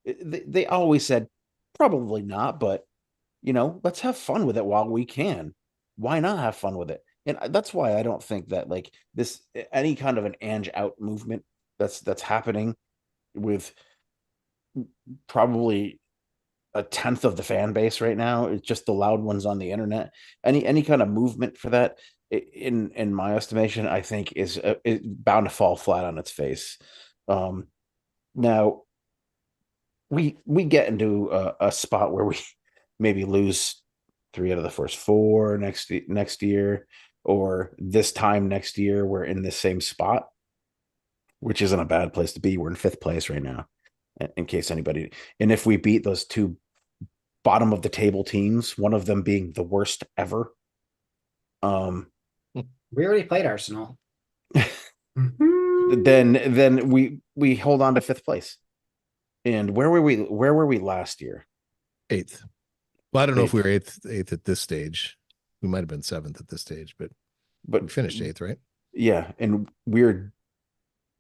they always said probably not, but let's have fun with it while we can. Why not have fun with it? And that's why I don't think that like this any kind of an Ange out movement that's happening with probably a tenth of the fan base right now. It's just the loud ones on the internet. Any kind of movement for that, in my estimation, I think is bound to fall flat on its face. Now we get into a spot where we maybe lose 3 out of the first 4 next year, or this time next year we're in the same spot, which isn't a bad place to be. We're in 5th place right now, in case anybody. And if we beat those 2 bottom of the table teams, one of them being the worst ever, we already played Arsenal. then we hold on to 5th place. And where were we last year? 8th. Well, I don't know if we were eighth at this stage. We might have been 7th at this stage, but we finished 8th, right? Yeah, and we're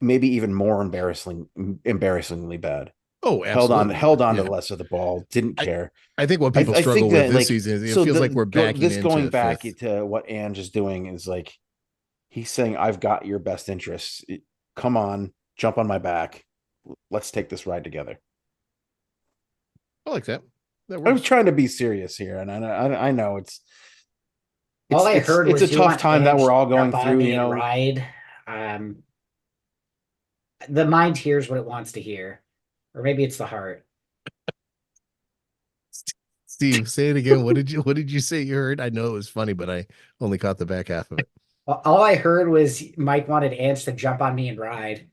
maybe even more embarrassingly bad. Oh, absolutely. Held on to less of the ball. Didn't care. I think what people struggle with this season is it feels like we're backing this into going back 5th. to what Ange is doing is like he's saying, "I've got your best interests. Come on, jump on my back. Let's take this ride together." I like that. I was trying to be serious here, and I know it's all I heard it's was a tough time that we're all going through. Ride. The mind hears what it wants to hear, or maybe it's the heart. Steve, say it again. What did you say you heard? I know it was funny, but I only caught the back half of it. Well, all I heard was Mike wanted Ange to jump on me and ride.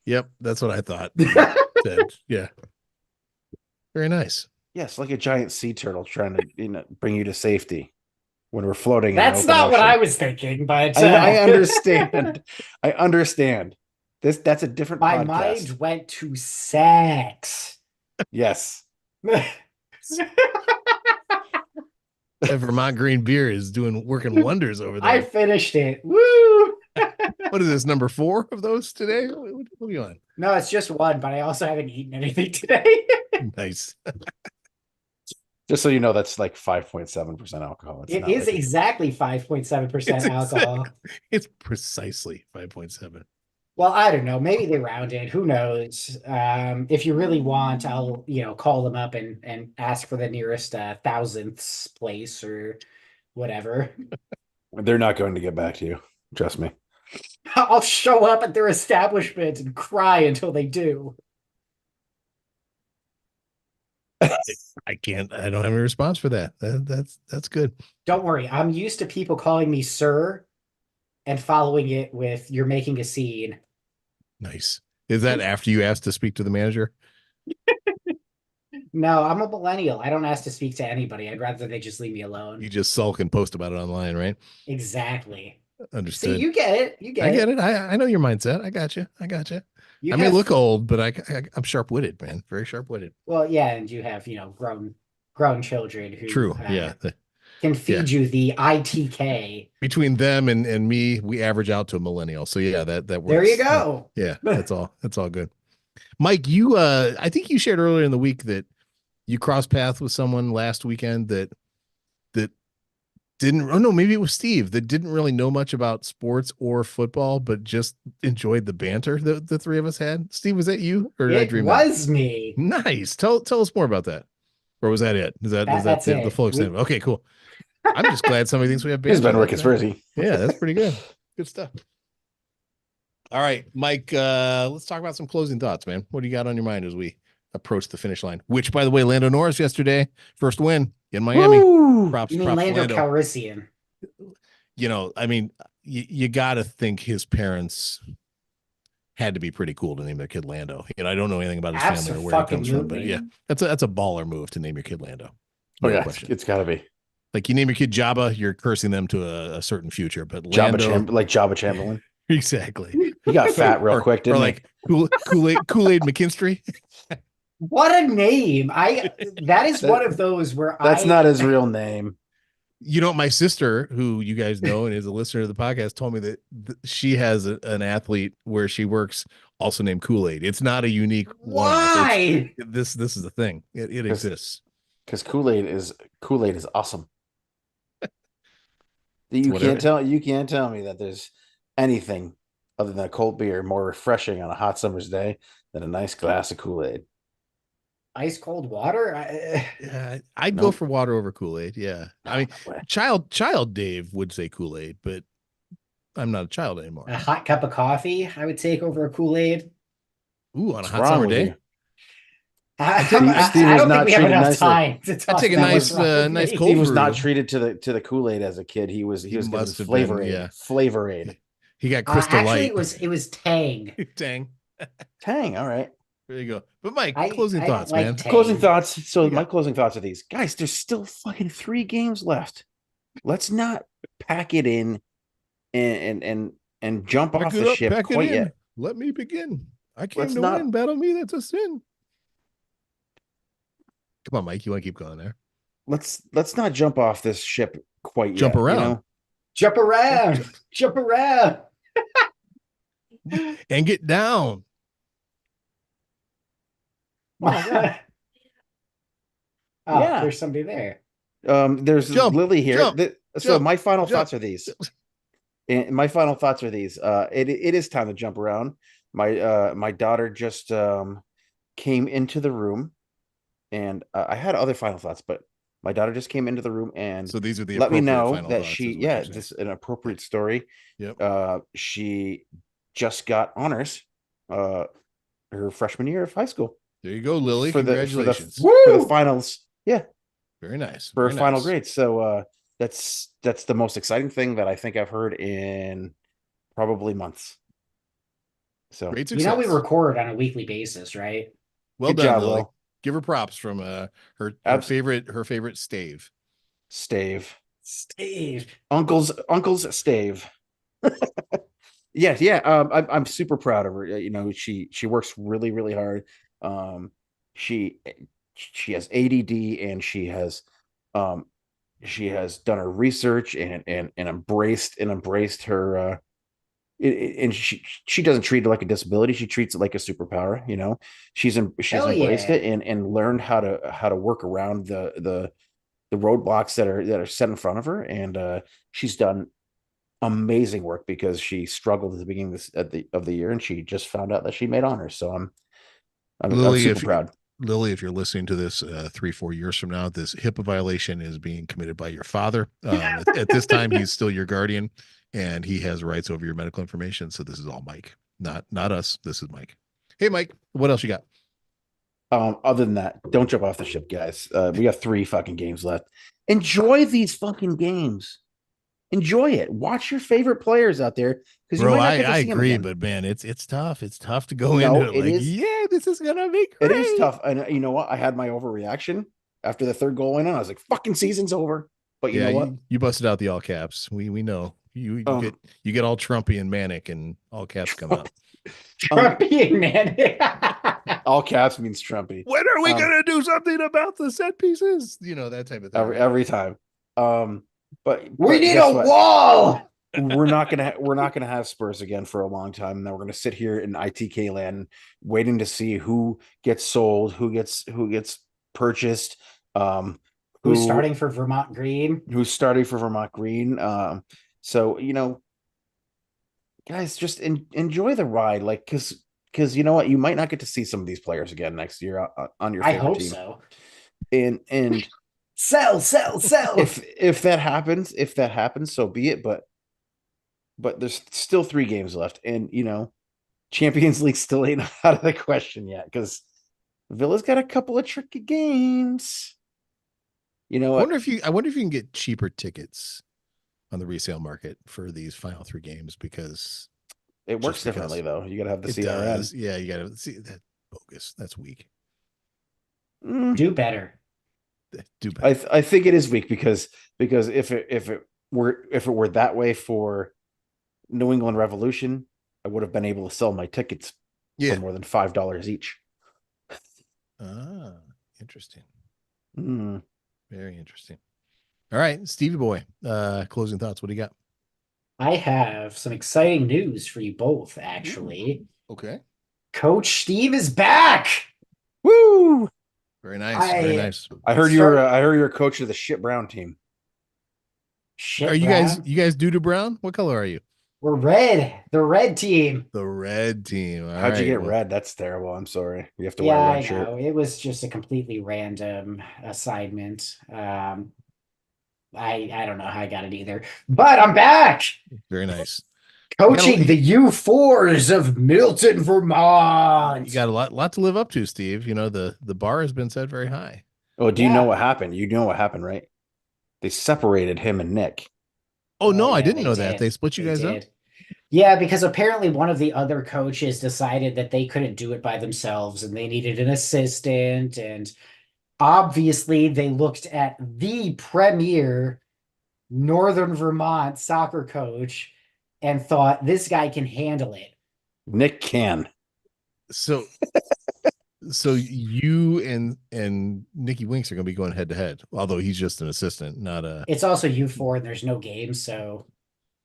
Yep, that's what I thought. Yeah. Very nice. Yes, like a giant sea turtle trying to bring you to safety when we're floating. That's not what I was thinking, but I understand. I understand. That's a different my podcast. mind went to sex. Yes. That Vermont green beer is working wonders over there. I finished it. Woo! What is this, number 4 of those today? What are you on? No, it's just one, but I also haven't eaten anything today. Nice. Just so you know, that's like 5.7% alcohol. It is like exactly 5.7% alcohol. It's precisely 5.7. Well, I don't know. Maybe they rounded. Who knows? If you really want, I'll call them up and ask for the nearest thousandths place or whatever. They're not going to get back to you. Trust me. I'll show up at their establishment and cry until they do. I don't have any response for that. That's good. Don't worry, I'm used to people calling me sir and following it with "you're making a scene." Nice. Is that after you asked to speak to the manager? No, I'm a millennial. I don't ask to speak to anybody. I'd rather they just leave me alone. You just sulk and post about it online, right? Exactly. See, Understood. you get it. You I get get it. it. I know your mindset. I got you. I got you. You I may have, look old, but I'm sharp witted, man. Very sharp witted. well, yeah, and you have, grown children who True. Yeah. can Yeah. feed you the ITK. Between them and me, we average out to a millennial. So yeah, that works. There you go. Yeah, that's all good. Mike, I think you shared earlier in the week that you crossed paths with someone last weekend that didn't, oh no, maybe it was Steve, that didn't really know much about sports or football, but just enjoyed the banter that the three of us had. Steve, was that you, or did I It dream that? was me. Nice. Tell us more about that. Or was that it? Is that That's the it. full extent? Okay, cool. I'm just glad somebody thinks we have He's banter. been Rick Conspiracy. Yeah, that's pretty good. Good stuff. All right, Mike, let's talk about some closing thoughts, man. What do you got on your mind as we approach the finish line? Which, by the way, Lando Norris yesterday, first win in Miami. Woo! Props, You mean props to Lando Lando. Calrissian? I mean, you got to think his parents had to be pretty cool to name their kid Lando. I don't know anything about his family or where he comes from, but yeah, that's a baller move to name your kid Lando. No question. It's got to be. Like, you name your kid Jabba, you're cursing them to a certain future. But Lando, Jabba Chamberlain. Exactly. He got fat real quick, didn't he? Or like Kool-Aid McKinstry. What a name! That is one of those where that's not his real name. My sister, who you guys know and is a listener to the podcast, told me that she has an athlete where she works also named Kool-Aid. It's not a unique Why? This is the thing. It exists. Because Kool-Aid is awesome. You can't tell me that there's anything other than a cold beer more refreshing on a hot summer's day than a nice glass of Kool-Aid. Ice cold water? I'd go for water over Kool-Aid. Yeah. I mean, child Dave would say Kool-Aid, but I'm not a child anymore. A hot cup of coffee I would take over a Kool-Aid. Ooh, on a hot summer day. I don't think we have enough time to talk. I'd take a nice cold. He was not treated to the Kool-Aid as a kid. He was flavor aid. Yeah. Flavor aid. He got Crystal Light. It was Tang. Tang. All right. There you go. But Mike, closing thoughts, man. Tang. Closing thoughts. So my closing thoughts are these. Guys, there's still fucking 3 games left. Let's not pack it in and jump off the ship quite yet. Let me begin. I came to win. Battle me. That's a sin. Come on, Mike. You want to keep going there? Let's not jump off this ship quite yet. Jump around. Jump around. Jump around. And get down. Yeah, there's somebody there. There's Lily here. So my final thoughts are these. It is time to jump around. My daughter just came into the room, and I had other final thoughts, but my daughter just came into the room, and so these are the let me know that this is an appropriate story. Yep. She just got honors her freshman year of high school. There you go, Lily. Congratulations. For the finals. Yeah. Very nice. For her final grade. So that's the most exciting thing that I think I've heard in probably months. So great success. We record on a weekly basis, right? Well Good done, job, Lily. Will. Give her props from her favorite stave. Uncle's stave. Yeah. I'm super proud of her. She works really, really hard. She has ADD, and she has done her research and embraced her. And she doesn't treat it like a disability. She treats it like a superpower. She's embraced it and learned how to work around the roadblocks that are set in front of her. And she's done amazing work because she struggled at the beginning of the year, and she just found out that she made honors. So I'm super proud. Lily, if you're listening to this 3-4 years from now, this HIPAA violation is being committed by your father. At this time, he's still your guardian, and he has rights over your medical information. So this is all Mike, not us. This is Mike. Hey, Mike, what else you got? Other than that, don't jump off the ship, guys. We got 3 fucking games left. Enjoy these fucking games. Enjoy it. Watch your favorite players out there because you Bro, might not get to I see them agree, again. but man, it's tough. It's tough to go No, into it it like, is. yeah, this is gonna be It great. is tough. And you know what? I had my overreaction after the 3rd goal went on. I was like, "Fucking season's over." But you Yeah, know what? you busted out the all caps. We know you get all Trumpy and manic, and all caps come out. Trumpy man. All caps means Trumpy. When are we gonna do something about the set pieces? You know, that type of thing. Every time. But We need guess a what? wall. we're not gonna have Spurs again for a long time. And then we're gonna sit here in ITK land waiting to see who gets sold, who gets purchased, Who's starting for Vermont Green? who's starting for Vermont Green. So guys, just enjoy the ride, like because you know what, you might not get to see some of these players again next year on your I favorite hope team. so. And Sell. if that happens, so be it. But there's still 3 games left, and Champions League still ain't out of the question yet because Villa's got a couple of tricky games. You know I what? wonder if you can get cheaper tickets on the resale market for these final 3 games because It works differently though. You gotta have the CRM. Does. Yeah, you gotta see that bogus. That's weak. Do better. Do better. I think it is weak because if it were that way for New England Revolution, I would have been able to sell my tickets for more than $5 each. Interesting. Very interesting. All right, Stevie boy, closing thoughts. What do you got? I have some exciting news for you both, actually. Okay. Coach Steve is back. Woo! Very nice. Very nice. I heard you're a coach of the shit Brown team. Shit, are you Brown? you guys doo brown? What color are you? We're red. The red team. The red team. How'd you get red? That's terrible. I'm sorry. You have to Yeah, wear a I red shirt. know. It was just a completely random assignment. I don't know how I got it either, but I'm back. Very nice. Coaching the U4s of Milton, Vermont. You got a lot to live up to, Steve. You know, the bar has been set very high. Oh, do you know what happened? You know what happened, right? They separated him and Nick. Oh, no, I didn't know that. They split you guys up? Yeah, because apparently one of the other coaches decided that they couldn't do it by themselves and they needed an assistant. And obviously they looked at the premier Northern Vermont soccer coach and thought this guy can handle it. Nick can. So you and Nikki Winks are going to be going head to head, although he's just an assistant, not a. It's also U4 and there's no game, so.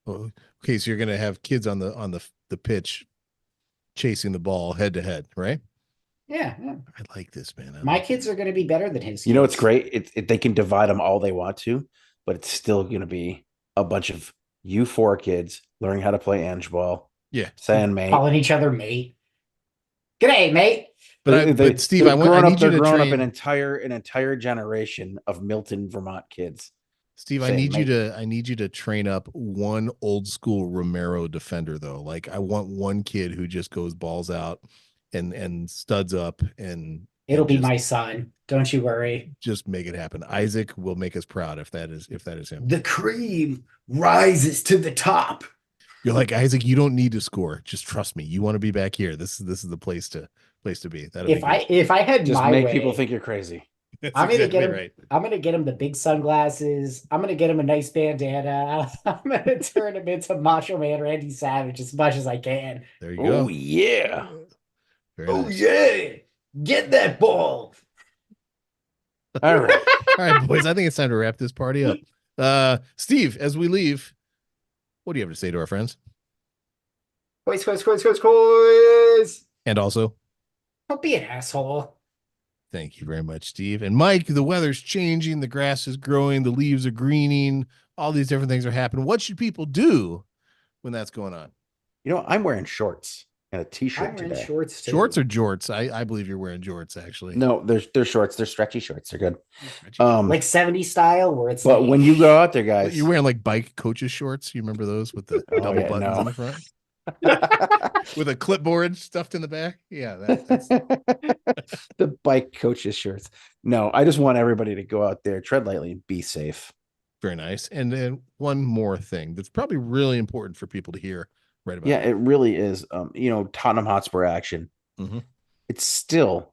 Okay, so you're going to have kids on the pitch chasing the ball head to head, right? Yeah. I like this, man. My kids are going to be better than his kids. You know, it's great. They can divide them all they want to, but it's still going to be a bunch of U4 kids learning how to play Ange ball. Yeah. Saying mate. Calling each other mate. G'day, mate. But Steve, I need you to train up an entire generation of Milton, Vermont kids. Steve, I need you to train up one old school Romero defender though. Like I want one kid who just goes balls out and studs up and it'll be my son. Don't you worry. Just make it happen. Isaac will make us proud if that is him. The cream rises to the top. You're like, Isaac, you don't need to score. Just trust me. You want to be back here. This is the place to be. If I had just my make way, people think you're crazy. I'm gonna get him. Right. I'm gonna get him the big sunglasses. I'm gonna get him a nice bandana. I'm gonna turn him into Macho Man Randy Savage as much as I can. There you go. Oh yeah. Yeah. Get that ball. All right. All right, boys. I think it's time to wrap this party up. Steve, as we leave, what do you have to say to our friends? Quiz. And also, don't be an asshole. Thank you very much, Steve. And Mike, the weather's changing, the grass is growing, the leaves are greening, all these different things are happening. What should people do when that's going on? You know, I'm wearing shorts. and a t-shirt I'm wearing today. shorts too. Shorts or jorts? I believe you're wearing jorts actually. No, they're shorts. They're stretchy shorts. They're good. Stretchy Like 70 style, where it's but like when you go out there, shorts. guys, You're wearing like bike coaches shorts. You remember those with the Oh, double yeah, buttons no. in the front with a clipboard stuffed in the back? Yeah, that's the bike coaches shirts. No, I just want everybody to go out there, tread lightly, and be safe. very nice. And then one more thing that's probably really important for people to hear right about Yeah, now. it really is. Tottenham Hotspur action. Mhm. It's still